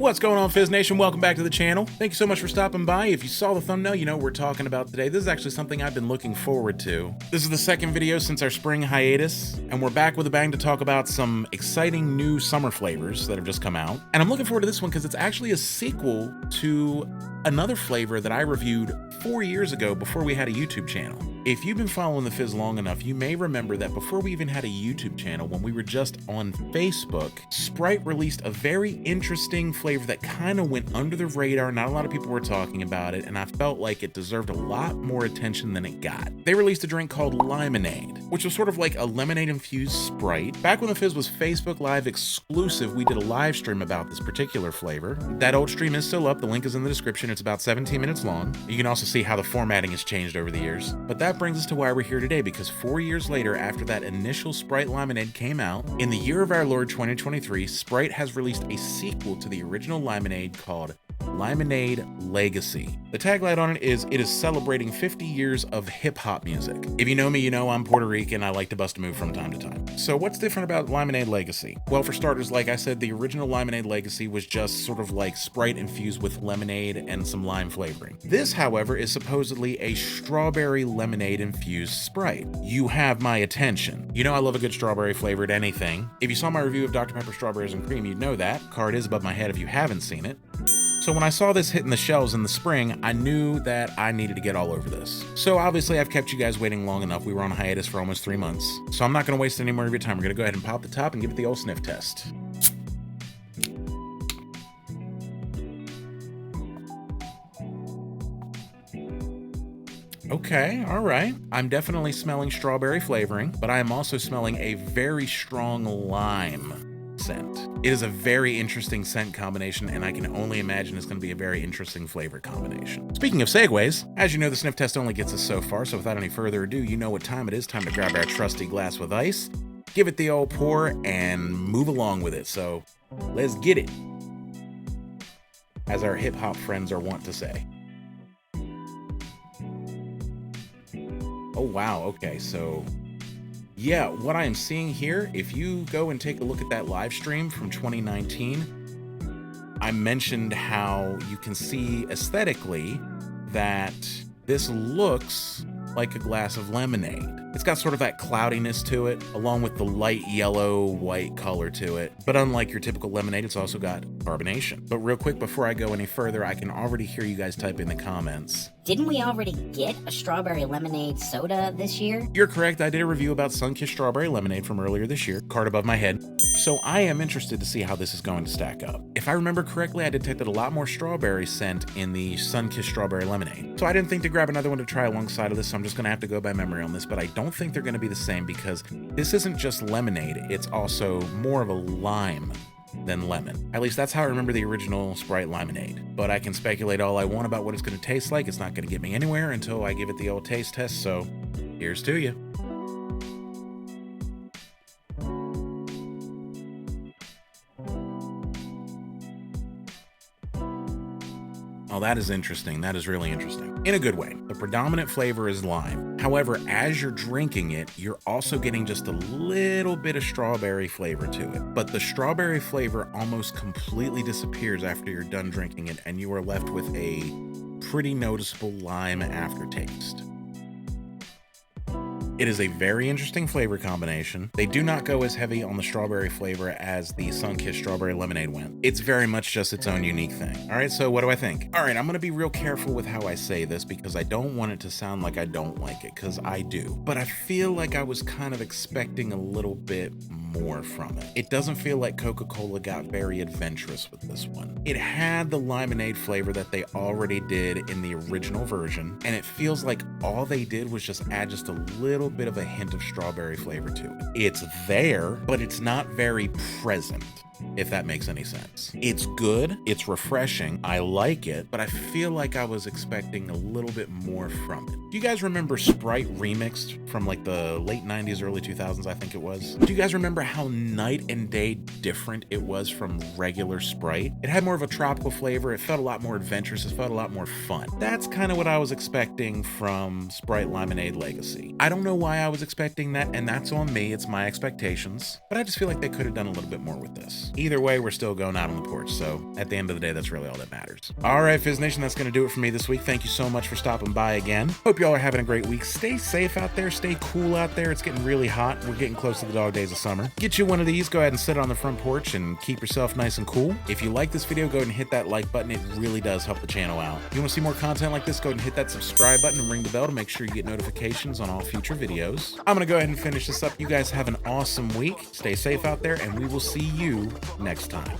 What's going on, Fizz Nation? Welcome back to the channel. Thank you so much for stopping by. If you saw the thumbnail, you know what we're talking about today. This is actually something I've been looking forward to. This is the second video since our spring hiatus, and we're back with a bang to talk about some exciting new summer flavors that have just come out. And I'm looking forward to this one because it's actually a sequel to another flavor that I reviewed 4 years ago before we had a YouTube channel. If you've been following the Fizz long enough, you may remember that before we even had a YouTube channel, when we were just on Facebook, Sprite released a very interesting flavor that kind of went under the radar. Not a lot of people were talking about it, and I felt like it deserved a lot more attention than it got. They released a drink called Lymonade, which was sort of like a lemonade-infused Sprite. Back when the Fizz was Facebook Live exclusive, we did a live stream about this particular flavor. That old stream is still up. The link is in the description. It's about 17 minutes long. You can also see how the formatting has changed over the years. But that brings us to why we're here today, because 4 years later, after that initial Sprite Lymonade came out, in the year of our Lord 2023, Sprite has released a sequel to the original Lymonade called Lymonade Legacy. The tagline on it is celebrating 50 years of hip-hop music. If you know me, you know I'm Puerto Rican. I like to bust a move from time to time. So what's different about Lymonade Legacy? Well, for starters, like I said, the original Lymonade Legacy was just sort of like Sprite infused with lemonade and some lime flavoring. This, however, is supposedly a strawberry lemonade infused Sprite. You have my attention. You know I love a good strawberry flavored anything. If you saw my review of Dr. Pepper Strawberries and Cream, you'd know that. Card is above my head if you haven't seen it. So when I saw this hitting the shelves in the spring, I knew that I needed to get all over this. So obviously I've kept you guys waiting long enough. We were on hiatus for almost 3 months. So I'm not gonna waste any more of your time. We're gonna go ahead and pop the top and give it the old sniff test. Okay, all right. I'm definitely smelling strawberry flavoring, but I am also smelling a very strong lime scent. It is a very interesting scent combination, and I can only imagine it's going to be a very interesting flavor combination. Speaking of segues, as you know, the sniff test only gets us so far, so without any further ado, you know what time it is. Time to grab our trusty glass with ice, give it the old pour, and move along with it. So let's get it, as our hip-hop friends are wont to say. Oh, wow. Okay, so yeah, what I am seeing here, if you go and take a look at that live stream from 2019, I mentioned how you can see aesthetically that this looks like a glass of lemonade. It's got sort of that cloudiness to it, along with the light yellow white color to it. But unlike your typical lemonade, it's also got carbonation. But real quick, before I go any further, I can already hear you guys type in the comments. Didn't we already get a strawberry lemonade soda this year? You're correct. I did a review about Sunkissed Strawberry Lemonade from earlier this year, card above my head. So I am interested to see how this is going to stack up. If I remember correctly, I detected a lot more strawberry scent in the Sunkissed Strawberry Lemonade. So I didn't think to grab another one to try alongside of this, so I'm just gonna have to go by memory on this, but I don't think they're gonna be the same because this isn't just lemonade, it's also more of a lime than lemon. At least that's how I remember the original Sprite Lymonade. But I can speculate all I want about what it's gonna taste like. It's not gonna get me anywhere until I give it the old taste test, so here's to you. Oh, that is interesting. That is really interesting. In a good way. The predominant flavor is lime. However, as you're drinking it, you're also getting just a little bit of strawberry flavor to it. But the strawberry flavor almost completely disappears after you're done drinking it, and you are left with a pretty noticeable lime aftertaste. It is a very interesting flavor combination. They do not go as heavy on the strawberry flavor as the Sunkissed Strawberry Lemonade went. It's very much just its own unique thing. All right, so what do I think? All right, I'm gonna be real careful with how I say this because I don't want it to sound like I don't like it, because I do. But I feel like I was kind of expecting a little bit more from it. It doesn't feel like Coca-Cola got very adventurous with this one. It had the lemonade flavor that they already did in the original version, and it feels like all they did was just add just a little bit of a hint of strawberry flavor to it. It's there, but it's not very present, if that makes any sense. It's good, it's refreshing, I like it, but I feel like I was expecting a little bit more from it. Do you guys remember Sprite Remixed from like the late 90s, early 2000s, I think it was? Do you guys remember how night and day different it was from regular Sprite? It had more of a tropical flavor, it felt a lot more adventurous, it felt a lot more fun. That's kind of what I was expecting from Sprite Lymonade Legacy. I don't know why I was expecting that, and that's on me, it's my expectations, but I just feel like they could have done a little bit more with this. Either way, we're still going out on the porch, so at the end of the day, that's really all that matters. All right, Fizz Nation, that's going to do it for me this week. Thank you so much for stopping by again. Hope y'all are having a great week. Stay safe out there, stay cool out there. It's getting really hot. We're getting close to the dog days of summer. Get you one of these, go ahead and sit on the front porch and keep yourself nice and cool. If you like this video, go ahead and hit that like button. It really does help the channel out. If you want to see more content like this, go ahead and hit that subscribe button and ring the bell to make sure you get notifications on all future videos. I'm going to go ahead and finish this up. You guys have an awesome week. Stay safe out there, and we will see you next time.